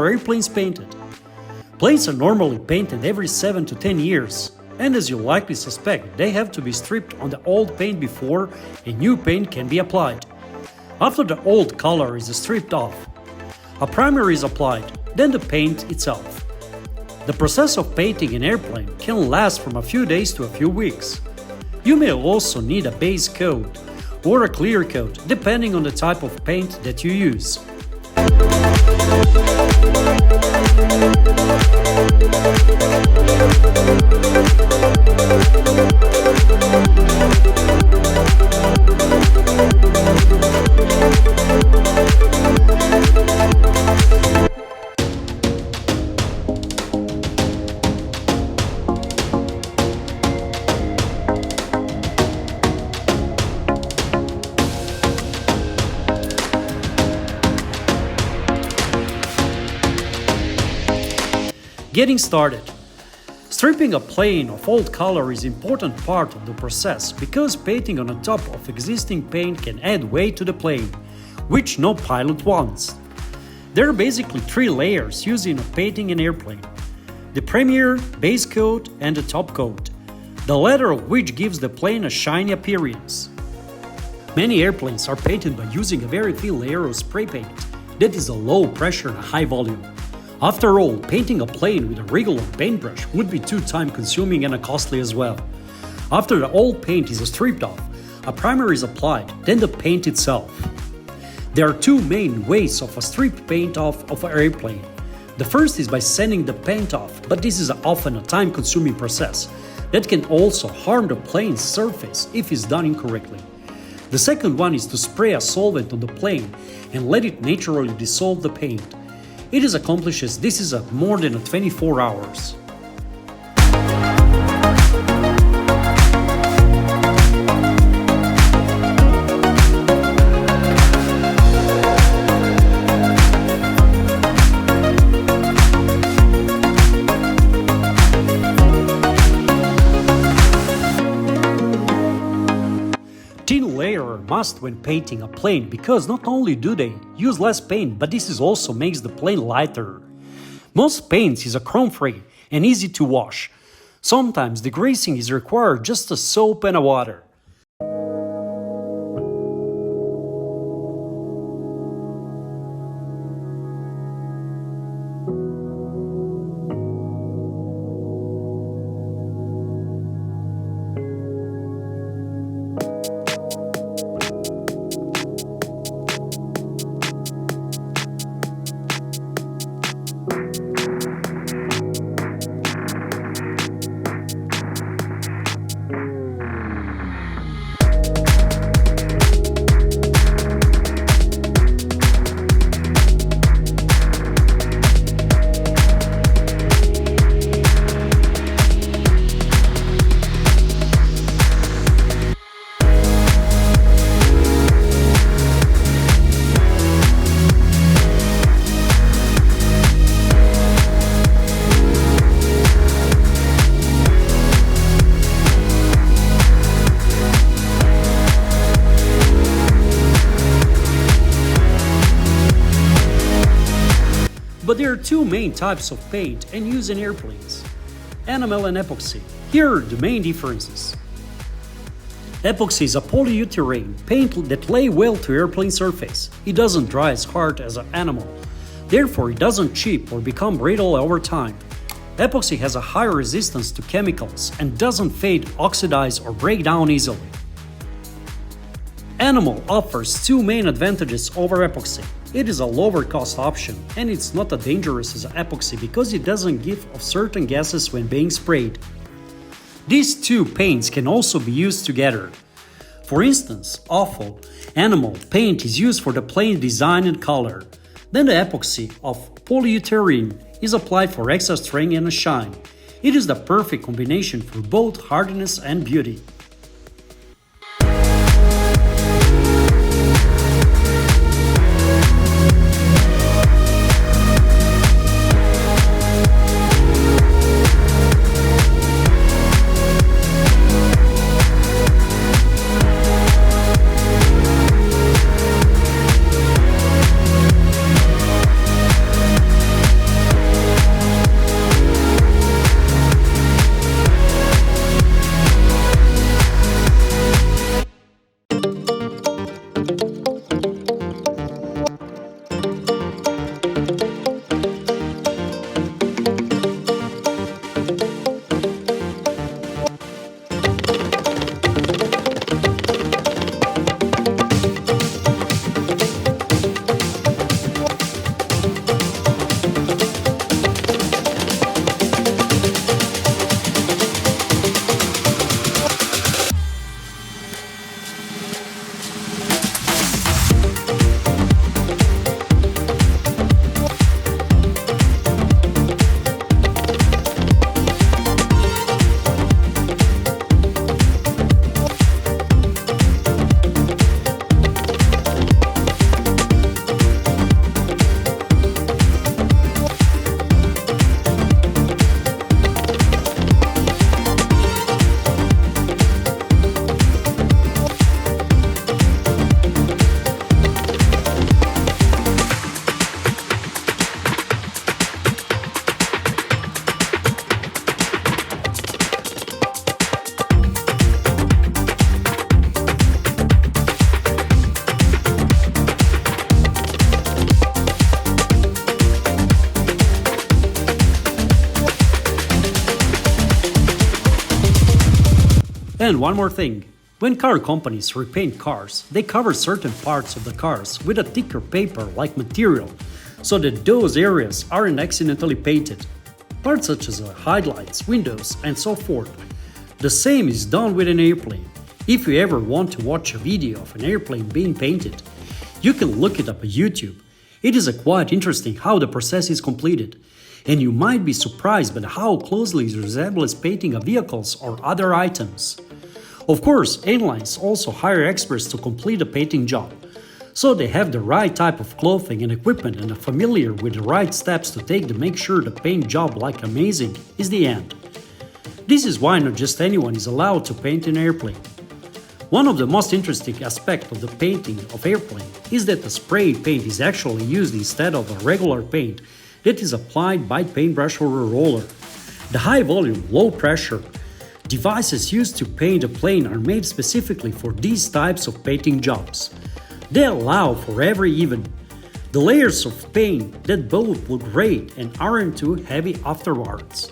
are airplanes painted? Planes are normally painted every 7 to 10 years, and as you likely suspect, they have to be stripped on the old paint before a new paint can be applied. After the old color is stripped off, a primer is applied, then the paint itself. The process of painting an airplane can last from a few days to a few weeks. You may also need a base coat or a clear coat, depending on the type of paint that you use. Getting started. Stripping a plane of old color is an important part of the process because painting on the top of existing paint can add weight to the plane, which no pilot wants. There are basically 3 layers used in painting an airplane: the primer, base coat, and the top coat, the latter of which gives the plane a shiny appearance. Many airplanes are painted by using a very thin layer of spray paint that is a low pressure and a high volume. After all, painting a plane with a regular paintbrush would be too time consuming and costly as well. After the old paint is stripped off, a primer is applied, then the paint itself. There are 2 main ways of a stripped paint off of an airplane. The first is by sanding the paint off, but this is often a time consuming process that can also harm the plane's surface if it's done incorrectly. The second one is to spray a solvent on the plane and let it naturally dissolve the paint. It is accomplished this is more than 24 hours. Thin layer are must when painting a plane because not only do they use less paint, but this also makes the plane lighter. Most paints is chrome-free and easy to wash. Sometimes the greasing is required just a soap and a water. But there are 2 main types of paint and use in airplanes: enamel and epoxy. Here are the main differences. Epoxy is a polyurethane paint that lays well to airplane surface. It doesn't dry as hard as an enamel, therefore it doesn't chip or become brittle over time. Epoxy has a higher resistance to chemicals and doesn't fade, oxidize, or break down easily. Enamel offers 2 main advantages over epoxy. It is a lower cost option and it's not as dangerous as epoxy because it doesn't give off certain gases when being sprayed. These 2 paints can also be used together. For instance, awful enamel paint is used for the plane design and color. Then the epoxy of polyurethane is applied for extra strength and shine. It is the perfect combination for both hardness and beauty. And one more thing. When car companies repaint cars, they cover certain parts of the cars with a thicker paper-like material so that those areas aren't accidentally painted. Parts such as headlights, windows, and so forth. The same is done with an airplane. If you ever want to watch a video of an airplane being painted, you can look it up on YouTube. It is quite interesting how the process is completed, and you might be surprised by how closely it resembles painting of vehicles or other items. Of course, airlines also hire experts to complete a painting job, so they have the right type of clothing and equipment and are familiar with the right steps to take to make sure the paint job like amazing is the end. This is why not just anyone is allowed to paint an airplane. One of the most interesting aspects of the painting of airplane is that the spray paint is actually used instead of a regular paint that is applied by paintbrush or a roller. The high volume, low pressure devices used to paint a plane are made specifically for these types of painting jobs. They allow for every even the layers of paint that both look great and aren't too heavy afterwards.